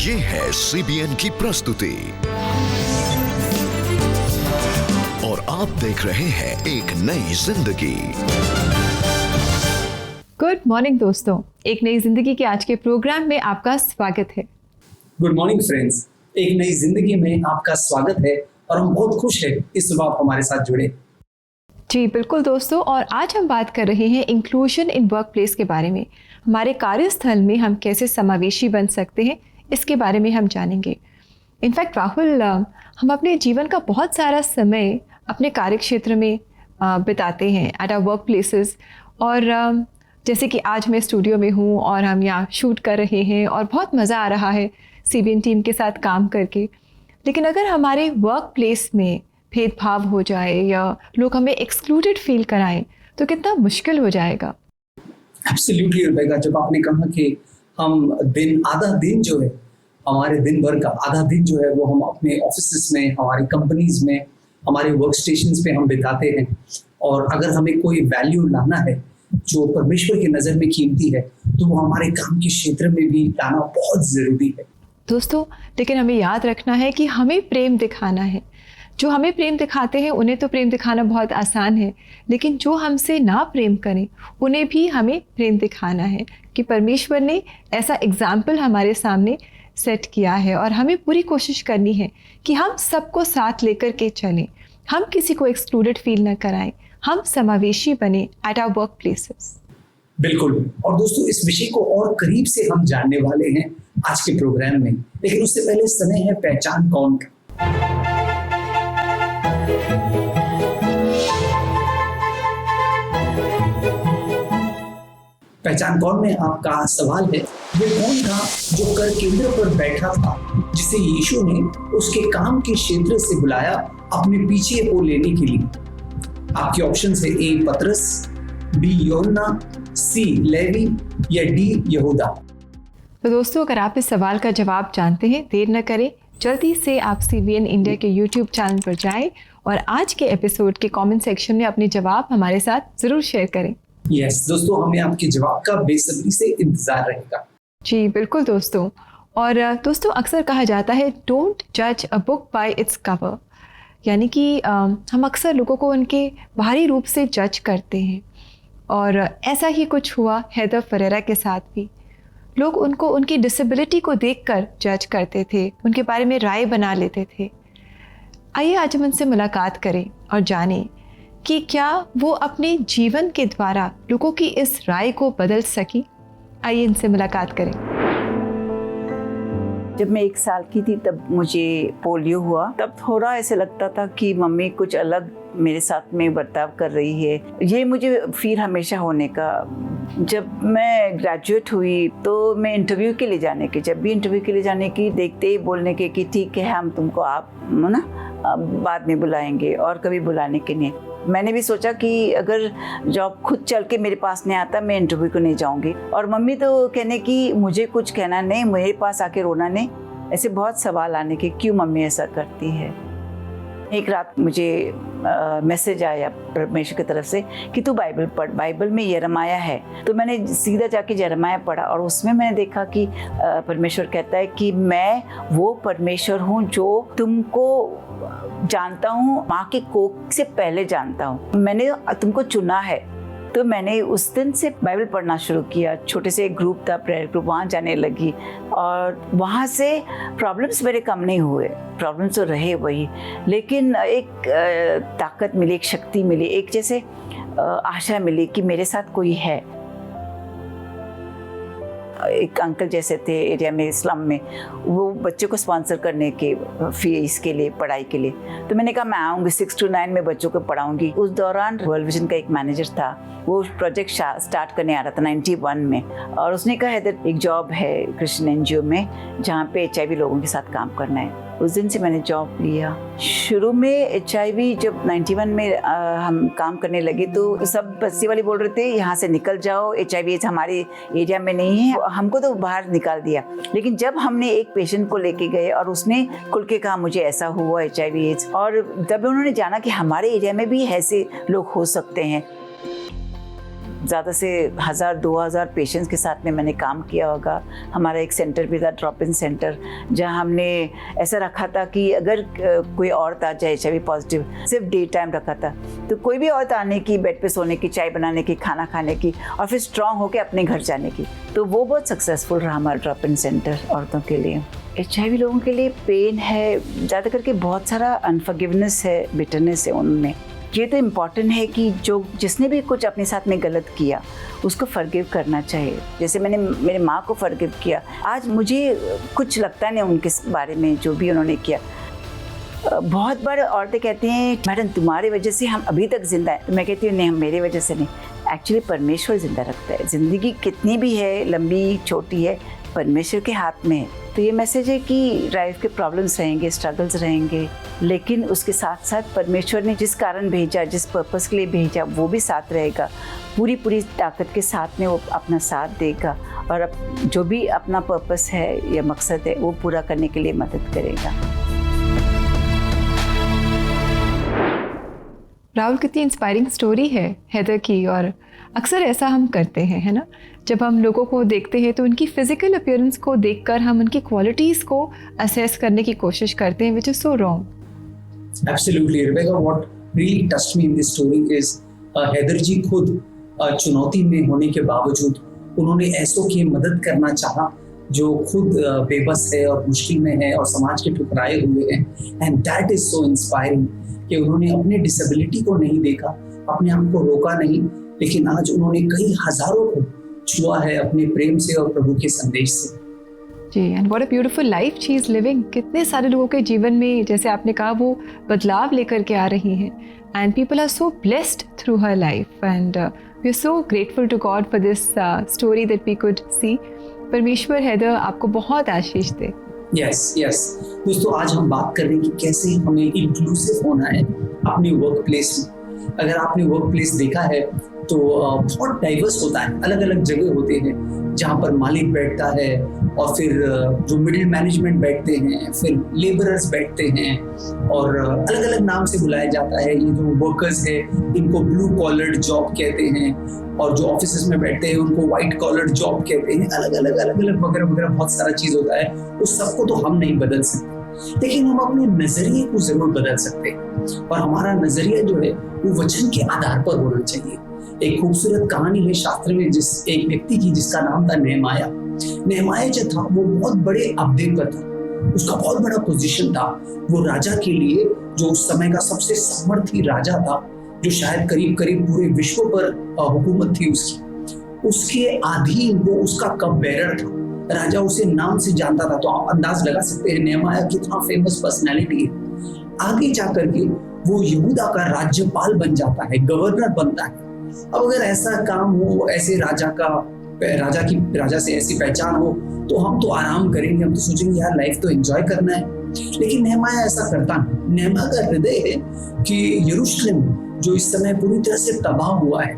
ये है CBN की प्रस्तुति और आप देख रहे हैं एक नई जिंदगी। गुड मॉर्निंग दोस्तों, एक नई जिंदगी के आज के प्रोग्राम में आपका स्वागत है। गुड मॉर्निंग फ्रेंड्स, एक नई जिंदगी में आपका स्वागत है और हम बहुत खुश हैं इस सुबह आप हमारे साथ जुड़े। जी बिल्कुल दोस्तों, और आज हम बात कर रहे हैं इंक्लूजन इन वर्क प्लेस के बारे में। हमारे कार्यस्थल में हम कैसे समावेशी बन सकते हैं, इसके बारे में हम जानेंगे। इनफैक्ट राहुल, हम अपने जीवन का बहुत सारा समय अपने कार्यक्षेत्र में बिताते हैं एट आवर वर्क प्लेसेस। और जैसे कि आज मैं स्टूडियो में हूँ और हम यहाँ शूट कर रहे हैं और बहुत मज़ा आ रहा है CBN टीम के साथ काम करके। लेकिन अगर हमारे वर्क प्लेस में भेदभाव हो जाए या लोग हमें एक्सक्लूडेड फील कराएं तो कितना मुश्किल हो जाएगा। एब्सोल्युटली रुबैका, जब आपने कहा कि हम आधा दिन जो है, हमारे दिन भर का आधा दिन जो है वो हम अपने ऑफिसेस में, हमारी कंपनीज में, हमारे वर्क स्टेशंस पे हम बिताते हैं, और अगर हमें कोई वैल्यू लाना है जो परमेश्वर की नज़र में कीमती है तो वो हमारे काम के क्षेत्र में भी लाना बहुत ज़रूरी है दोस्तों। लेकिन हमें याद रखना है कि हमें प्रेम दिखाना है। जो हमें प्रेम दिखाते हैं उन्हें तो प्रेम दिखाना बहुत आसान है, लेकिन जो हमसे ना प्रेम करें उन्हें भी हमें प्रेम दिखाना है कि परमेश्वर ने ऐसा एग्जाम्पल हमारे सामने सेट किया है। और हमें पूरी कोशिश करनी है कि हम सबको साथ लेकर के चलें, हम किसी को एक्सक्लूडेड फील न कराएं, हम समावेशी बने एट आवर वर्क प्लेसेस। बिल्कुल। और दोस्तों, इस विषय को और करीब से हम जानने वाले हैं आज के प्रोग्राम में, लेकिन उससे पहले समय है पहचान कौन का। पहचान कौन में आपका सवाल है, वो कौन था जो कर केंद्र पर बैठा था जिसे यीशु ने उसके काम के क्षेत्र से बुलाया अपने पीछे को लेने के लिए। आपके ऑप्शन है A पतरस, B यूहन्ना, C लेवी या D यहूदा। तो दोस्तों, अगर आप इस सवाल का जवाब जानते हैं, देर न करें, जल्दी से आप CBN इंडिया के YouTube चैनल पर जाएं और आज के एपिसोड के कमेंट सेक्शन में अपने जवाब हमारे साथ ज़रूर शेयर करें। यस दोस्तों, हमें आपके जवाब का बेसब्री से इंतजार रहेगा। जी बिल्कुल दोस्तों। और दोस्तों, अक्सर कहा जाता है डोंट जज a book by its cover, यानी कि हम अक्सर लोगों को उनके बाहरी रूप से जज करते हैं। और ऐसा ही कुछ हुआ हेदर फरेरा के साथ भी। लोग उनको उनकी डिसेबिलिटी को देखकर जज करते थे, उनके बारे में राय बना लेते थे। आइए आज हम उनसे मुलाकात करें और जानें कि क्या वो अपने जीवन के द्वारा लोगों की इस राय को बदल सकी। आइए इनसे मुलाकात करें। जब मैं 1 साल की थी तब मुझे पोलियो हुआ। तब थोड़ा ऐसे लगता था कि मम्मी कुछ अलग मेरे साथ में बर्ताव कर रही है। ये मुझे फिर हमेशा होने का। जब मैं ग्रेजुएट हुई तो मैं इंटरव्यू के लिए जाने की, जब भी इंटरव्यू के लिए जाने की, देखते ही बोलने के कि ठीक है हम तुमको आप ना बाद में बुलाएंगे और कभी बुलाने के नहीं। मैंने भी सोचा कि अगर जॉब खुद चल के मेरे पास नहीं आता मैं इंटरव्यू को नहीं जाऊंगी। और मम्मी तो कहने की मुझे कुछ कहना नहीं, मेरे पास आके रोना नहीं। ऐसे बहुत सवाल आने के क्यों मम्मी ऐसा करती है। एक रात मुझे मैसेज आया परमेश्वर की तरफ से कि तू बाइबल पढ़, बाइबल में यिर्मयाह है। तो मैंने सीधा जाके यिर्मयाह पढ़ा और उसमें मैंने देखा कि परमेश्वर कहता है कि मैं वो परमेश्वर हूँ जो तुमको जानता हूँ, माँ के कोख से पहले जानता हूँ, मैंने तुमको चुना है। तो मैंने उस दिन से बाइबल पढ़ना शुरू किया। छोटे से एक ग्रुप था, प्रेयर ग्रुप, वहाँ जाने लगी और वहाँ से प्रॉब्लम्स मेरे कम नहीं हुए। प्रॉब्लम्स तो रहे वही, लेकिन एक ताकत मिली, एक शक्ति मिली, एक जैसे आशा मिली कि मेरे साथ कोई है। एक अंकल जैसे थे एरिया में, स्लम में, वो बच्चों को स्पॉन्सर करने के फीस के लिए, पढ़ाई के लिए। तो मैंने कहा मैं आऊँगी 6 to 9 में बच्चों को पढ़ाऊँगी। उस दौरान वर्ल्ड विजन का एक मैनेजर था, वो प्रोजेक्ट स्टार्ट करने आ रहा था 91 में, और उसने कहा इधर एक जॉब है क्रिश्चियन NGO में जहाँ पे HIV लोगों के साथ काम करना है। उस दिन से मैंने जॉब लिया। शुरू में HIV जब 91 में हम काम करने लगे तो सब बस्ती वाले बोल रहे थे यहाँ से निकल जाओ, HIV हमारे एरिया में नहीं है, हमको तो बाहर निकाल दिया। लेकिन जब हमने एक पेशेंट को लेके गए और उसने खुल के कहा मुझे ऐसा हुआ HIV, और तब उन्होंने जाना कि हमारे एरिया में भी ऐसे लोग हो सकते हैं। ज़्यादा से 1000-2000 पेशेंट्स के साथ में मैंने काम किया होगा। हमारा एक सेंटर भी था, ड्रॉप इन सेंटर, जहां हमने ऐसा रखा था कि अगर कोई औरत आ जाए HIV पॉजिटिव, सिर्फ डे टाइम रखा था, तो कोई भी औरत आने की, बेड पे सोने की, चाय बनाने की, खाना खाने की और फिर स्ट्रांग होकर अपने घर जाने की। तो वो बहुत सक्सेसफुल रहा हमारा ड्रॉप इन सेंटर औरतों के लिए। HIV लोगों के लिए पेन है, ज़्यादा करके बहुत सारा अनफॉरगिवनेस है, बिटरनेस है उनमें। ये तो इम्पॉर्टेंट है कि जिसने भी कुछ अपने साथ में गलत किया उसको फॉरगिव करना चाहिए। जैसे मैंने मेरे माँ को फॉरगिव किया, आज मुझे कुछ लगता नहीं उनके बारे में जो भी उन्होंने किया। बहुत बार औरतें कहती हैं मैडम तुम्हारी वजह से हम अभी तक जिंदा हैं, तो मैं कहती हूँ नहीं, हम मेरी वजह से नहीं, एक्चुअली परमेश्वर जिंदा रखता है। ज़िंदगी कितनी भी है, लंबी छोटी है, परमेश्वर के हाथ में है। तो ये मैसेज है कि लाइफ के प्रॉब्लम्स रहेंगे, स्ट्रगल्स रहेंगे, लेकिन उसके साथ साथ परमेश्वर ने जिस कारण भेजा, जिस पर्पस के लिए भेजा, वो भी साथ रहेगा। पूरी ताकत के साथ में वो अपना साथ देगा और जो भी अपना पर्पस है या मकसद है वो पूरा करने के लिए मदद करेगा। राहुल, कितनी इंस्पायरिंग स्टोरी है हैदर की। और अक्सर ऐसा हम करते हैं, है ना, जब हम लोगों को देखते हैं तो उनकी फ़िज़िकल अपीयरेंस को देखकर हम उनकी क्वालिटीज़ को असेस करने की कोशिश करते हैं, which is so wrong. Absolutely Rebecca, what really touched me in this story is Haider ji खुद चुनौती में होने के बावजूद उन्होंने ऐसों की मदद करना चाहा जो खुद बेबस है और मुश्किल में है और समाज के ठुकराए हुए हैं। And that is so inspiring कि उन्होंने अपने डिसेबिलिटी को नहीं देखा, अपने आप को रोका नहीं, लेकिन आज उन्होंने कई हजारों को छुआ है अपने प्रेम से और प्रभु के संदेश से। जी, and what a beautiful life she is living. कितने सारे लोगों के जीवन में, जैसे आपने कहा, वो बदलाव लेकर के आ रही हैं, and people are so blessed through her life, and we are so grateful to God for this story that we could see. परमेश्वर हैदर आपको बहुत आशीष दे। यस दोस्तों, आज हम बात कर रहे हैं कि कैसे हमें इंक्लूसिव होना है अपने वर्क प्लेस में। अगर आपने वर्क प्लेस देखा है तो बहुत डाइवर्स होता है, अलग अलग जगह होते हैं जहाँ पर मालिक बैठता है और फिर जो मिडिल मैनेजमेंट बैठते हैं, फिर लेबरर्स बैठते हैं और अलग अलग नाम से बुलाया जाता है। ये जो वर्कर्स है इनको ब्लू कॉलर्ड जॉब कहते हैं और जो ऑफिसेस में बैठते हैं उनको व्हाइट कॉलर्ड जॉब कहते हैं। अलग अलग वगैरह वगैरह बहुत सारा चीज होता है। उस सबको तो हम नहीं बदल सकते, लेकिन हम अपने नजरिए को जरूर बदल सकते हैं और हमारा नजरिया जो है वो वचन के आधार पर होना चाहिए। एक खूबसूरत कहानी है शास्त्र में एक व्यक्ति की जिसका नाम था नेहमाया। नेहमाया जो था वो बहुत बड़े अहदे पर था, उसका बहुत बड़ा पोजीशन था। वो राजा के लिए, जो उस समय का सबसे समर्थी राजा था, जो शायद करीब करीब पूरे विश्व पर हुकूमत थी उसके अधीन वो उसका कप बेरर था। राजा उसे नाम से जानता था। तो आप अंदाज लगा सकते हैं नेहमाया कितना फेमस पर्सनैलिटी है। आगे जाकर के वो यहूदा का राज्यपाल बन जाता है, गवर्नर बनता है। अब अगर ऐसा काम हो, ऐसे राजा से ऐसी पहचान हो, तो हम तो आराम करेंगे, हम तो सोचेंगे यार लाइफ तो एंजॉय करना है। लेकिन नेहमाया ऐसा करता नहीं। नेहमाया का हृदय है कि यरूशलेम जो इस समय पूरी तरह से तबाह हुआ है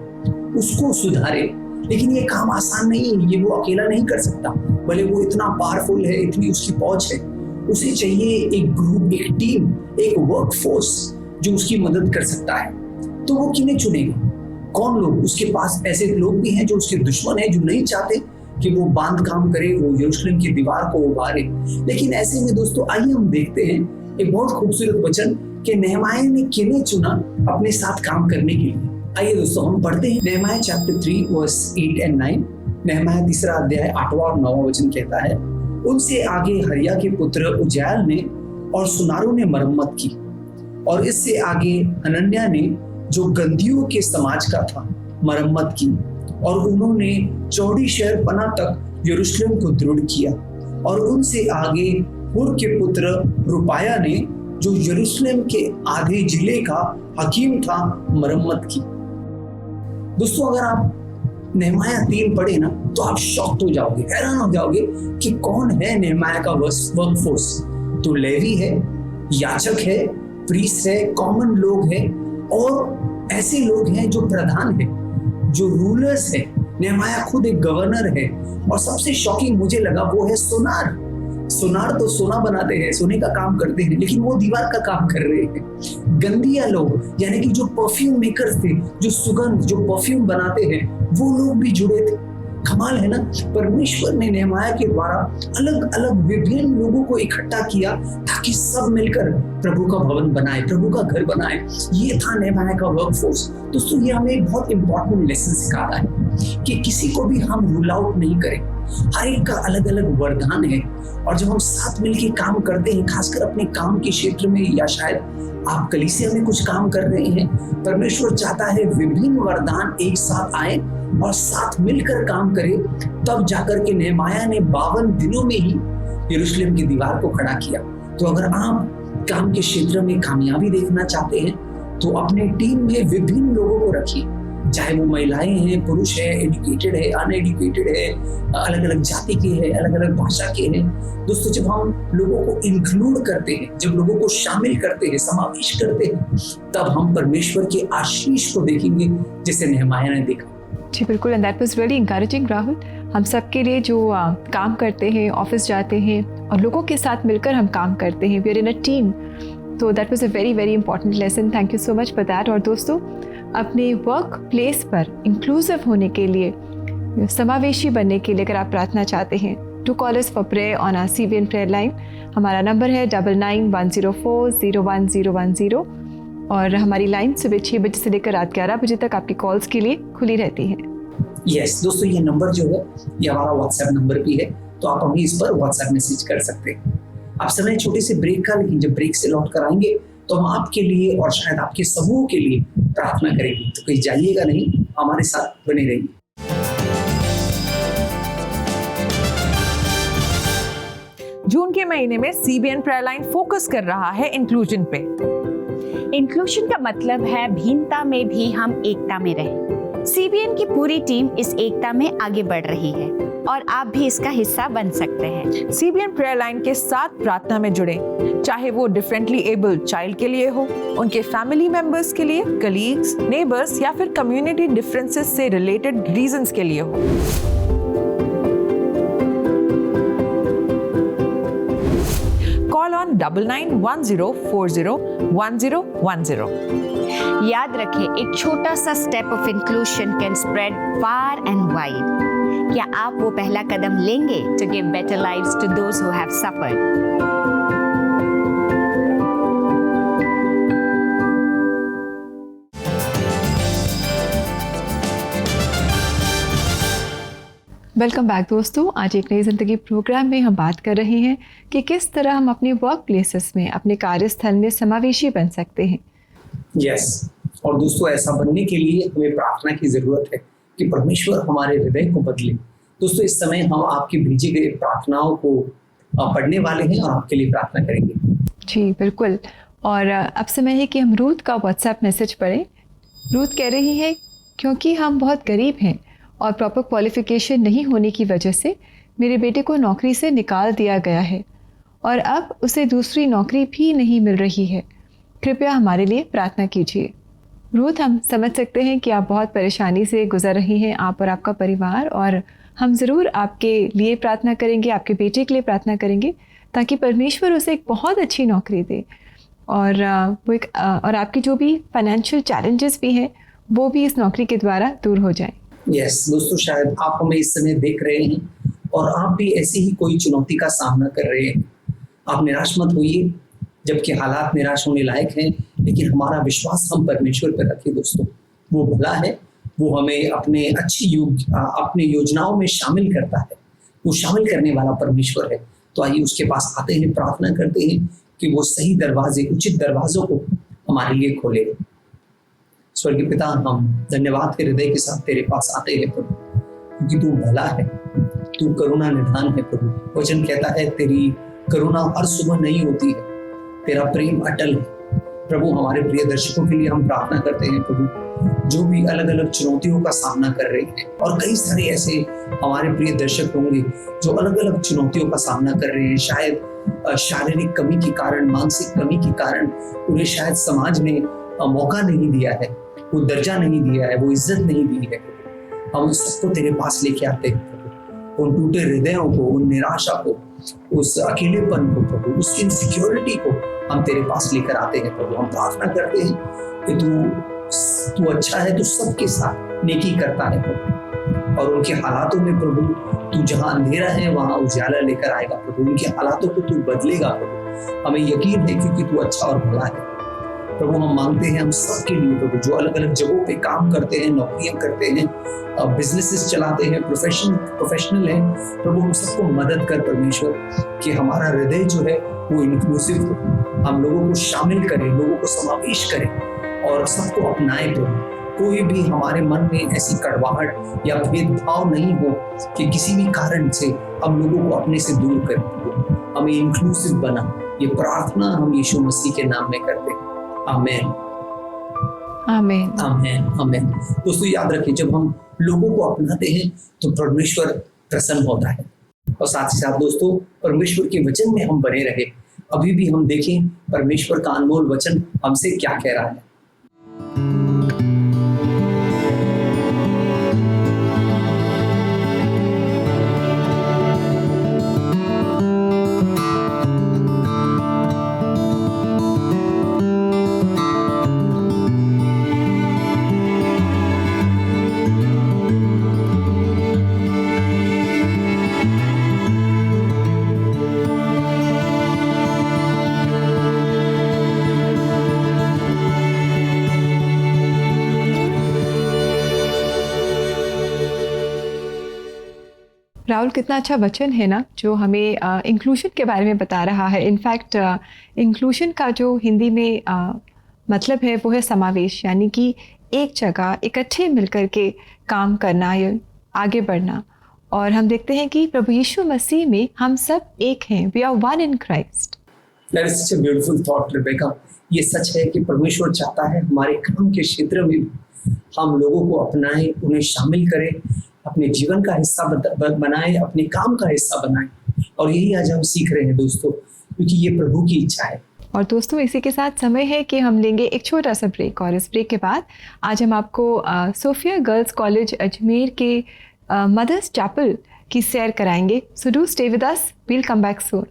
उसको सुधारे। लेकिन ये काम आसान नहीं है, ये वो अकेला नहीं कर सकता। भले वो इतना पावरफुल है, इतनी उसकी पहुंच है, उसे चाहिए एक ग्रुप, एक टीम, एक वर्कफोर्स जो उसकी मदद कर सकता है। तो वो किन्हें चुनेगा? कौन लोग? उसके पास ऐसे लोग भी हैं जो उसके दुश्मन हैं, जो नहीं चाहते कि वो बांध काम करे, वो यरूशलेम की दीवार को उभारे। लेकिन ऐसे में दोस्तों आइए हम देखते हैं एक बहुत खूबसूरत वचन कि नेहमाया ने किन्हें चुना अपने साथ काम करने के लिए। आइए दोस्तों हम पढ़ते हैं नेहमाया चैप्टर 3 वर्स 8 और 9। नेहमाया 3 अध्याय 8वां और 9वां वचन कहता है, उनसे आगे हरिया के पुत्र उज्जायल ने और सुनारों ने मरम्मत की, और इससे आगे हनन्याह ने जो गंदियों के समाज का था मरम्मत की, और उन्होंने चौड़ी शहर पना तक यरूशलेम को दृढ़ किया। और उनसे आगे हुर के पुत्र रुपाया ने जो यरूशलेम के आधे जिले का हकीम था मरम्मत की। दोस्तों अगर आप नेहमाया 3 पढ़े ना तो आप शॉक्ड हो जाओगे, हैरान हो जाओगे कि कौन है नेहमाया का वर्कफोर्स। तो लेवी है, याचक है, प्रीस्ट है, कॉमन लोग हैं और ऐसे लोग हैं जो प्रधान है, जो रूलर्स है। नेहमाया खुद एक गवर्नर है और सबसे शॉकिंग मुझे लगा वो है सुनार। सोनार तो सोना बनाते हैं, सोने का काम करते हैं, लेकिन वो दीवार का काम कर रहे हैं। गंदिया लोग यानी कि जो परफ्यूम मेकर्स थे, जो सुगंध, जो परफ्यूम बनाते हैं, वो लोग भी जुड़े थे। कमाल है ना। परमेश्वर ने नेहमाया के द्वारा अलग अलग विभिन्न लोगों को इकट्ठा किया ताकि सब मिलकर प्रभु का भवन बनाए, प्रभु का घर बनाए। ये था नेहमाया का वर्कफोर्स। दोस्तों, ये हमें एक बहुत इंपॉर्टेंट लेसन सिखाता है कि किसी को भी हम रूल आउट नहीं करें। हर एक का अलग अलग वरदान है, और जब हम साथ मिलकर काम करते हैं, खासकर अपने काम के क्षेत्र में, या शायद आप कलीसिया में कुछ काम कर रहे हैं, परमेश्वर चाहता है विभिन्न वरदान एक साथ आए और साथ मिलकर काम करें। तब जाकर के नेहमाया ने 52 दिनों में ही यरूशलेम की दीवार को खड़ा किया। तो अगर आप काम के क्षेत्र में कामयाबी देखना चाहते हैं तो अपने टीम में विभिन्न लोगों को रखिए, चाहे वो महिलाएं हैं, पुरुष है, एजुकेटेड है, अनएजुकेटेड है, अलग अलग जाति के हैं, अलग अलग भाषा के हैं। दोस्तों, जब हम लोगों को इंक्लूड करते हैं, जब लोगों को शामिल करते हैं, समावेश करते हैं, तब हम परमेश्वर के आशीष को देखेंगे जैसे नेहमाया ने देखा। जी बिल्कुल, and that was really encouraging Rahul. हम सबके लिए जो काम करते हैं, ऑफिस जाते हैं और लोगों के साथ मिलकर हम काम करते हैं, we are in a team. तो that was a very very important lesson. Thank you so much for that. और दोस्तों, अपने वर्क प्लेस पर इंक्लूसिव होने के लिए, समावेशी बनने के लिए अगर आप प्रार्थना चाहते हैं, to call us for prayer on our CBN prayer line. हमारा नंबर है 9910401010 और हमारी लाइन सुबह 6 बजे से लेकर रात 11 बजे तक आपकी कॉल्स के लिए खुली रहती है। यस दोस्तों, ये नंबर जो है ये हमारा व्हाट्सएप नंबर भी है, तो आप हमें इस पर व्हाट्सएप मैसेज कर सकते हैं। आप समय छोटे से ब्रेक का, लेकिन जब ब्रेक से लौट कर आएंगे तो हम आपके लिए और शायद आपके समूह के लिए प्रार्थना करेंगे। तो कहीं जाइएगा नहीं, हमारे साथ बने रहिए। जून के महीने में CBN प्रेयर लाइन फोकस कर रहा है इंक्लूजन पे। इंक्लूजन का मतलब है भिन्नता में भी हम एकता में रहें। CBN की पूरी टीम इस एकता में आगे बढ़ रही है और आप भी इसका हिस्सा बन सकते हैं। CBN प्रेयर लाइन के साथ प्रार्थना में जुड़े, चाहे वो डिफरेंटली एबल्ड चाइल्ड के लिए हो, उनके फैमिली मेंबर्स के लिए, कलीग्स, नेबर्स या फिर कम्युनिटी डिफरेंसेस से रिलेटेड रीजंस के लिए हो। Call on 9910401010। याद रखें, एक छोटा सा step of inclusion can spread far and wide. क्या आप वो पहला कदम लेंगे to give better lives to those who have suffered? Welcome back दोस्तों। आज एक नई ज़िंदगी प्रोग्राम में हम बात कर रहे हैं कि किस तरह हम अपने वर्क प्लेसेस में, अपने कार्यस्थल में समावेशी बन सकते हैं। यस, और दोस्तों, ऐसा बनने के लिए हमें प्रार्थना की जरूरत है कि परमेश्वर हमारे हृदय को बदले। दोस्तों, इस समय हम आपके भेजे गए प्रार्थनाओं को पढ़ने वाले हैं और आपके लिए प्रार्थना करेंगे। जी बिल्कुल। और अब समय है कि हम रूथ का व्हाट्सएप मैसेज पढ़ें। रूथ कह रही है, क्योंकि हम बहुत गरीब हैं और प्रॉपर क्वालिफिकेशन नहीं होने की वजह से मेरे बेटे को नौकरी से निकाल दिया गया है और अब उसे दूसरी नौकरी भी नहीं मिल रही है। कृपया हमारे लिए प्रार्थना कीजिए। रूथ, हम समझ सकते हैं कि आप बहुत परेशानी से गुजर रही हैं, आप और आपका परिवार, और हम ज़रूर आपके लिए प्रार्थना करेंगे, आपके बेटे के लिए प्रार्थना करेंगे ताकि परमेश्वर उसे एक बहुत अच्छी नौकरी दे और वो एक और आपकी जो भी फाइनेंशियल चैलेंजेस भी हैं वो भी इस नौकरी के द्वारा दूर हो जाएं। यस दोस्तों, शायद आप हमें इस समय देख रहे हैं और आप भी ऐसी ही कोई चुनौती का सामना कर रहे हैं। आप निराश मत होइए, जबकि हालात निराश होने लायक हैं, लेकिन हमारा विश्वास हम परमेश्वर पर रखें। दोस्तों, वो भला है, वो हमें अपने अपने योजनाओं में शामिल करता है, वो शामिल करने वाला परमेश्वर है। तो आइए उसके पास आते हैं, प्रार्थना करते हैं कि वो सही दरवाजे, उचित दरवाजों को हमारे लिए खोले। स्वर्गीय पिता, हम धन्यवाद के हृदय के साथ तेरे पास आते हैं प्रभु, क्योंकि तू भला है, तू करुणा निधान है प्रभु। वचन कहता है तेरी करुणा हर सुबह नहीं होती है, तेरा प्रेम अटल है। प्रभु, हमारे प्रिय दर्शकों के लिए हम प्रार्थना करते हैं प्रभु, जो भी अलग अलग चुनौतियों का सामना कर रहे हैं, और कई सारे ऐसे हमारे प्रिय दर्शक होंगे जो अलग अलग चुनौतियों का सामना कर रहे हैं। शायद शारीरिक कमी के कारण, मानसिक कमी के कारण उन्हें शायद समाज ने मौका नहीं दिया है, वो दर्जा नहीं दिया है, वो इज्जत नहीं दी है। हम उन सबको तेरे पास लेके आते हैं प्रभु, उन टूटे हृदयों को, उन निराशा को, उस अकेलेपन को प्रभु, उस इनसिक्योरिटी को हम तेरे पास लेकर आते हैं प्रभु। हम प्रार्थना करते हैं कि तू अच्छा है, तू सबके साथ नेकी करता है प्रभु, और उनके हालातों में प्रभु तू जहां अंधेरा है वहां उजाला लेकर आएगा प्रभु। उनके हालातों को तू बदलेगा प्रभु, हमें यकीन है क्योंकि तू अच्छा और भला है प्रभु। हम मांगते हैं हम सबके लिए प्रभु, जो अलग अलग जगहों पे काम करते हैं, नौकरियां करते हैं, बिजनेसेस चलाते हैं, प्रोफेशनल हैं प्रभु, हम सबको मदद कर परमेश्वर कि हमारा हृदय जो है वो इंक्लूसिव हो, हम लोगों को शामिल करें, लोगों को समावेश करें और सबको अपनाएं प्रभु। कोई भी हमारे मन में ऐसी कड़वाहट या भेदभाव नहीं हो कि किसी भी कारण से हम लोगों को अपने से दूर करें। हमें इंक्लूसिव बना, ये प्रार्थना हम यीशु मसीह के नाम में करते हैं। आमीन आमीन आमीन आमीन। दोस्तों याद रखें, जब हम लोगों को अपनाते हैं तो परमेश्वर प्रसन्न होता है, और साथ ही साथ दोस्तों परमेश्वर के वचन में हम बने रहे। अभी भी हम देखें परमेश्वर का अनमोल वचन हमसे क्या कह रहा है। राहुल, कितना अच्छा वचन है ना, जो हमें इंक्लूशन के बारे में बता रहा है। इनफैक्ट इंक्लूशन का जो हिंदी में मतलब है वो है समावेश, यानी कि एक जगह इकट्ठे मिलकर के काम करना या आगे बढ़ना। और हम देखते हैं कि प्रभु यीशु मसीह में हम सब एक हैं, we are one in Christ. That is such a beautiful thought, Rebecca. ये सच है कि परमेश्वर चाहता है हमारे काम के क्षेत्र में हम लोगों को अपनाएं, उन्हें शामिल करें, अपने जीवन का हिस्सा बनाएं, अपने काम का हिस्सा बनाएं। और यही आज हम सीख रहे हैं दोस्तों, क्योंकि ये प्रभु की इच्छा है। और दोस्तों इसी के साथ समय है कि हम लेंगे एक छोटा सा ब्रेक, और इस ब्रेक के बाद आज हम आपको सोफिया गर्ल्स कॉलेज अजमेर के मदर्स चैपल की सैर कराएंगे। So do stay with us, we'll come back soon.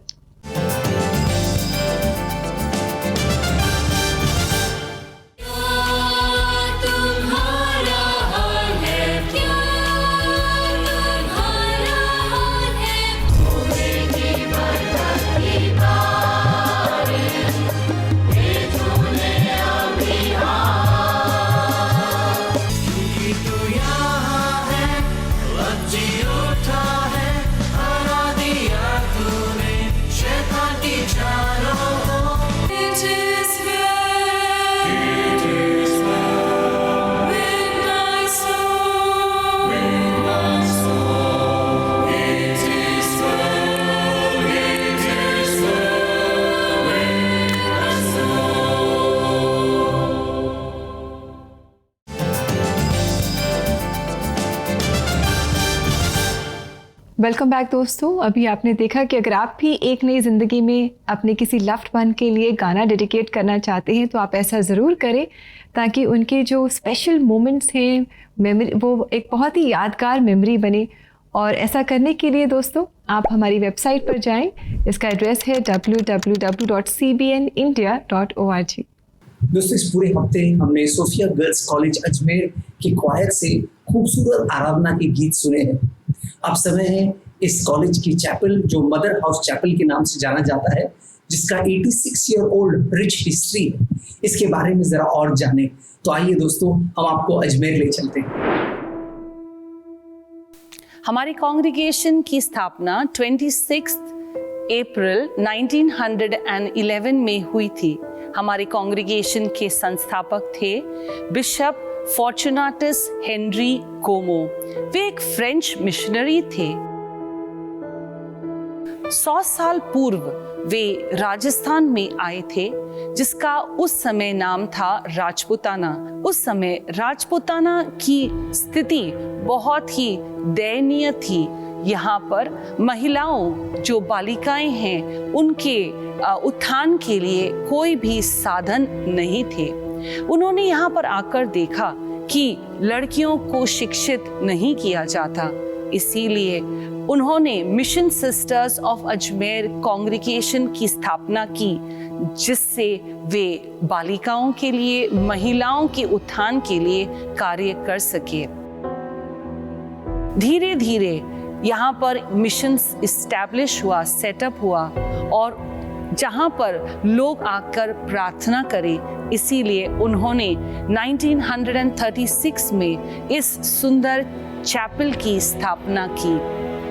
Welcome back दोस्तों। अभी आपने देखा कि अगर आप भी एक नई ज़िंदगी में अपने किसी लव्ड वन के लिए गाना डेडिकेट करना चाहते हैं तो आप ऐसा ज़रूर करें, ताकि उनके जो स्पेशल मोमेंट्स हैं, मेमोरी, वो एक बहुत ही यादगार मेमोरी बने। और ऐसा करने के लिए दोस्तों आप हमारी वेबसाइट पर जाएं। इसका एड्रेस है www.cbnindia.org। दोस्तों इस पूरे हफ्ते हमने सोफिया गर्ल्स कॉलेज अजमेर की क्वायर से खूबसूरत आराधना के गीत सुने हैं। अब समय है इस कॉलेज की चैपल, जो मदर हाउस चैपल के नाम से जाना जाता है, जिसका 86 ईयर ओल्ड रिच हिस्ट्री है, इसके बारे में जरा और जाने। तो आइए दोस्तों हम आपको अजमेर ले चलते हैं। हमारी कांग्रीगेशन की स्थापना 26 अप्रैल 1911 में हुई थी। हमारी कांग्रीगेशन के संस्थापक थे बिशप फॉर्चुनाटस हेनरी कोमो। वे एक फ्रेंच मिशनरी थे। 100 साल पूर्व वे राजस्थान में आए थे, जिसका उस समय नाम था राजपुताना। उस समय राजपुताना की स्थिति बहुत ही दयनीय थी। यहाँ पर महिलाओं, जो बालिकाएं हैं, उनके उत्थान के लिए कोई भी साधन नहीं थे। उन्होंने यहाँ पर आकर देखा कि लड़कियों को शिक्षित नहीं किया जाता। इसीलिए उन्होंने mission sisters of Ajmer congregation की स्थापना की, जिससे वे बालिकाओं के लिए, महिलाओं के उत्थान के लिए कार्य कर सके। धीरे धीरे यहाँ पर मिशन इस्टेब्लिश हुआ, सेटअप हुआ, और जहाँ पर लोग आकर प्रार्थना करें, इसीलिए उन्होंने 1936 में इस सुंदर चैपल की स्थापना की।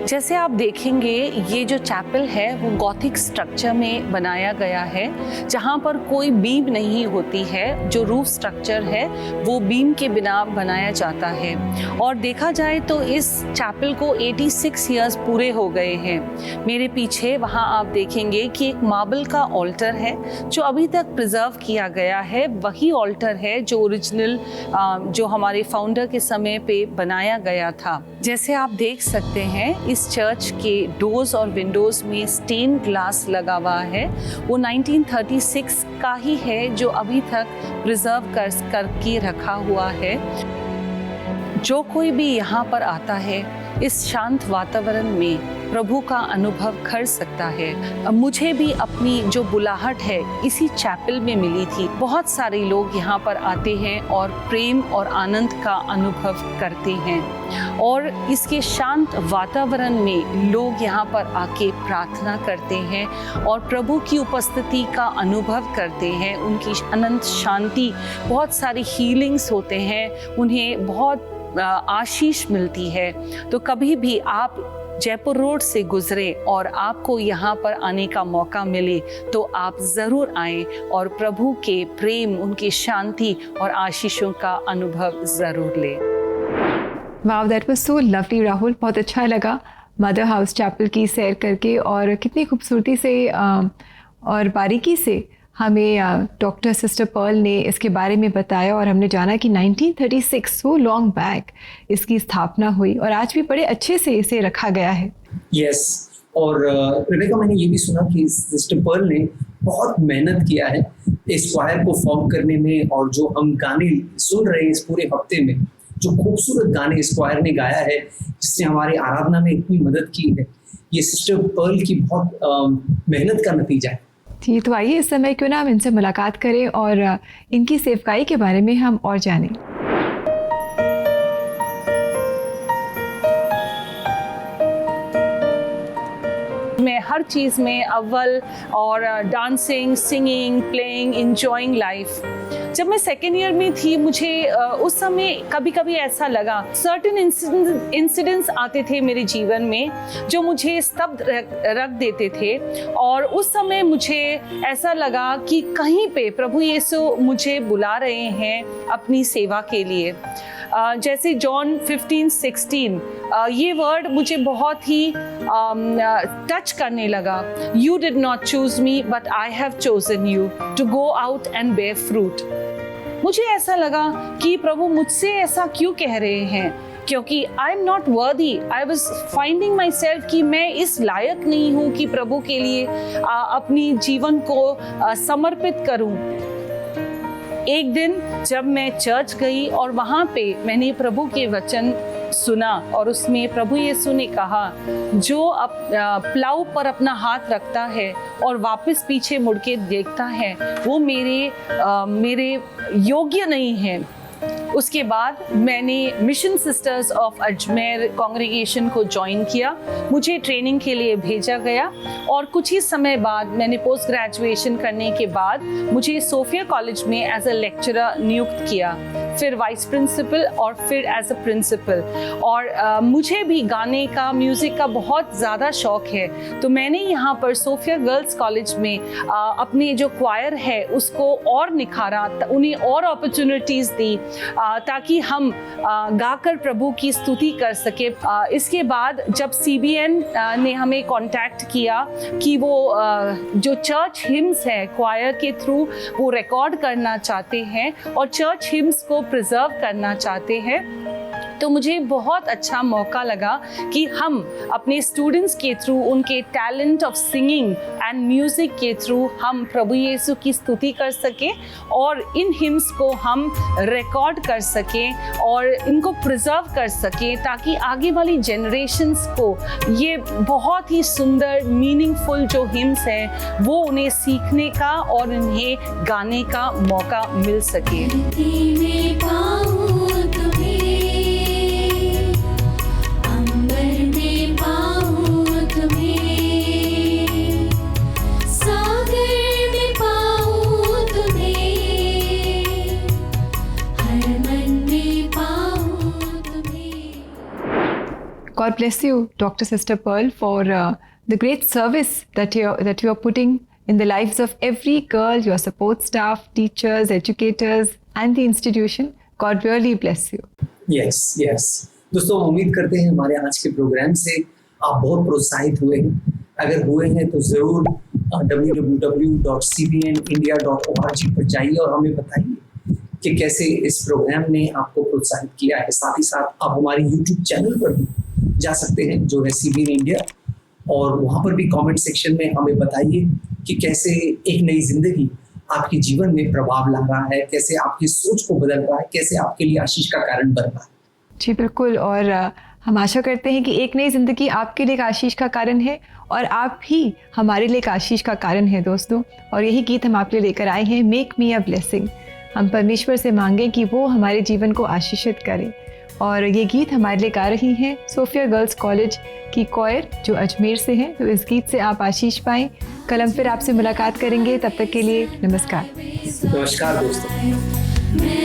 जैसे आप देखेंगे ये जो चैपल है वो गॉथिक स्ट्रक्चर में बनाया गया है, जहाँ पर कोई बीम नहीं होती है। जो रूफ स्ट्रक्चर है वो बीम के बिना बनाया जाता है। और देखा जाए तो इस चैपल को 86 ईयर्स पूरे हो गए हैं। मेरे पीछे वहाँ आप देखेंगे कि एक मार्बल का ऑल्टर है जो अभी तक प्रिजर्व किया गया है। वही ऑल्टर है जो ओरिजिनल जो हमारे फाउंडर के समय पे बनाया गया था। जैसे आप देख सकते हैं इस चर्च के डोर्स और विंडोज में स्टेन ग्लास लगा हुआ है। वो 1936 का ही है जो अभी तक प्रिजर्व करके रखा हुआ है। जो कोई भी यहाँ पर आता है इस शांत वातावरण में प्रभु का अनुभव कर सकता है। मुझे भी अपनी जो बुलाहट है इसी चैपल में मिली थी। बहुत सारे लोग यहाँ पर आते हैं और प्रेम और आनंद का अनुभव करते हैं, और इसके शांत वातावरण में लोग यहाँ पर आके प्रार्थना करते हैं और प्रभु की उपस्थिति का अनुभव करते हैं। उनकी अनंत शांति, बहुत सारी हीलिंग्स होते हैं, उन्हें बहुत आशीष मिलती है। तो कभी भी आप जयपुर रोड से गुजरे और आपको यहाँ पर आने का मौका मिले तो आप ज़रूर आएं और प्रभु के प्रेम, उनकी शांति और आशीषों का अनुभव ज़रूर लें। Wow, that was so lovely Rahul. बहुत अच्छा लगा मदर हाउस चैपल की सैर करके, और कितनी खूबसूरती से और बारीकी से हमें डॉक्टर सिस्टर पर्ल ने इसके बारे में बताया। और हमने जाना कि 1936 सो लॉन्ग बैक इसकी स्थापना हुई और आज भी बड़े अच्छे से इसे रखा गया है। यस, और रेबेका, मैंने ये भी सुना कि सिस्टर पर्ल ने बहुत मेहनत किया है इस क्वायर को फॉर्म करने में। और जो हम गाने सुन रहे हैं इस पूरे हफ्ते में, जो खूबसूरत गाने इस क्वायर ने गाया है, जिसने हमारी आराधना में इतनी मदद की है, ये सिस्टर पर्ल की बहुत मेहनत का नतीजा है। जी, तो आइए इस समय क्यों ना हम इनसे मुलाकात करें और इनकी सेवकाई के बारे में हम और जानें। मैं हर चीज़ में अव्वल, और dancing, singing, playing, enjoying life. जब मैं सेकेंड ईयर में थी, मुझे उस समय कभी कभी ऐसा लगा, सर्टेन इंसिडेंट्स आते थे मेरे जीवन में जो मुझे स्तब्ध रख देते थे। और उस समय मुझे ऐसा लगा कि कहीं पे प्रभु यीशु मुझे बुला रहे हैं अपनी सेवा के लिए। जैसे जॉन 15:16 ये वर्ड मुझे बहुत ही टच करने लगा। You did not choose me but I have chosen you to go out and bear fruit. मुझे ऐसा लगा कि प्रभु मुझसे ऐसा क्यों कह रहे हैं, क्योंकि I am not worthy. I was finding my self कि मैं इस लायक नहीं हूँ कि प्रभु के लिए अपनी जीवन को समर्पित करूँ। एक दिन जब मैं चर्च गई और वहाँ पे मैंने प्रभु के वचन सुना, और उसमें प्रभु यीशु ने कहा, जो प्लाऊ पर अपना हाथ रखता है और वापस पीछे मुड़ के देखता है वो मेरे योग्य नहीं है। उसके बाद मैंने mission sisters of Ajmer congregation को ज्वाइन किया। मुझे ट्रेनिंग के लिए भेजा गया और कुछ ही समय बाद मैंने पोस्ट ग्रेजुएशन करने के बाद मुझे सोफिया कॉलेज में एज अ लेक्चरर नियुक्त किया, फिर वाइस प्रिंसिपल और फिर एज अ प्रिंसिपल। और मुझे भी गाने का, म्यूज़िक का बहुत ज़्यादा शौक है, तो मैंने यहाँ पर सोफिया गर्ल्स कॉलेज में अपने जो क्वायर है उसको और निखारा, उन्हें और अपॉर्चुनिटीज़ दी ताकि हम गाकर प्रभु की स्तुति कर सके। इसके बाद जब CBN ने हमें कांटेक्ट किया कि वो जो चर्च हिम्स है क्वायर के थ्रू वो रिकॉर्ड करना चाहते हैं और चर्च हिम्स को प्रिजर्व करना चाहते हैं, तो मुझे बहुत अच्छा मौका लगा कि हम अपने स्टूडेंट्स के थ्रू, उनके talent of singing and music के थ्रू हम प्रभु यीशु की स्तुति कर सकें और इन हिम्स को हम रिकॉर्ड कर सकें और इनको प्रिजर्व कर सकें, ताकि आगे वाली जनरेशन्स को ये बहुत ही सुंदर मीनिंगफुल जो हिम्स हैं वो उन्हें सीखने का और उन्हें गाने का मौका मिल सके। God bless you, Dr. Sister Pearl, for the great service that you are putting in the lives of every girl, your support staff, teachers, educators, and the institution. God really bless you. Yes, yes. दोस्तों, उम्मीद करते हैं हमारे आज के programme से आप बहुत प्रोत्साहित हुए हैं। अगर हुए हैं तो ज़रूर www.cbnindia.org पर जाइए और हमें बताइए कि कैसे इस प्रोग्राम ने आपको प्रोत्साहित किया है। साथ ही साथ आप हमारे YouTube चैनल पर भी जा सकते हैं, जो है CBN इंडिया, और वहाँ पर भी कमेंट सेक्शन में हमें बताइए कि कैसे एक नई जिंदगी आपके जीवन में प्रभाव ला रहा है, कैसे आपकी सोच को बदल रहा है, कैसे आपके लिए आशीष का कारण बन रहा है। जी बिल्कुल, और हम आशा करते हैं कि एक नई ज़िंदगी आपके लिए एक आशीष का कारण है और आप भी हमारे लिए एक आशीष का कारण है दोस्तों। और यही गीत हम आपके लिए लेकर आए हैं, मेक मी अ ब्लेसिंग। हम परमेश्वर से मांगें कि वो हमारे जीवन को आशीषित करे। और ये गीत हमारे लिए गा रही हैं सोफिया गर्ल्स कॉलेज की कॉयर, जो अजमेर से हैं। तो इस गीत से आप आशीष पाएं। कल हम फिर आपसे मुलाकात करेंगे, तब तक के लिए नमस्कार। नमस्कार दोस्तों।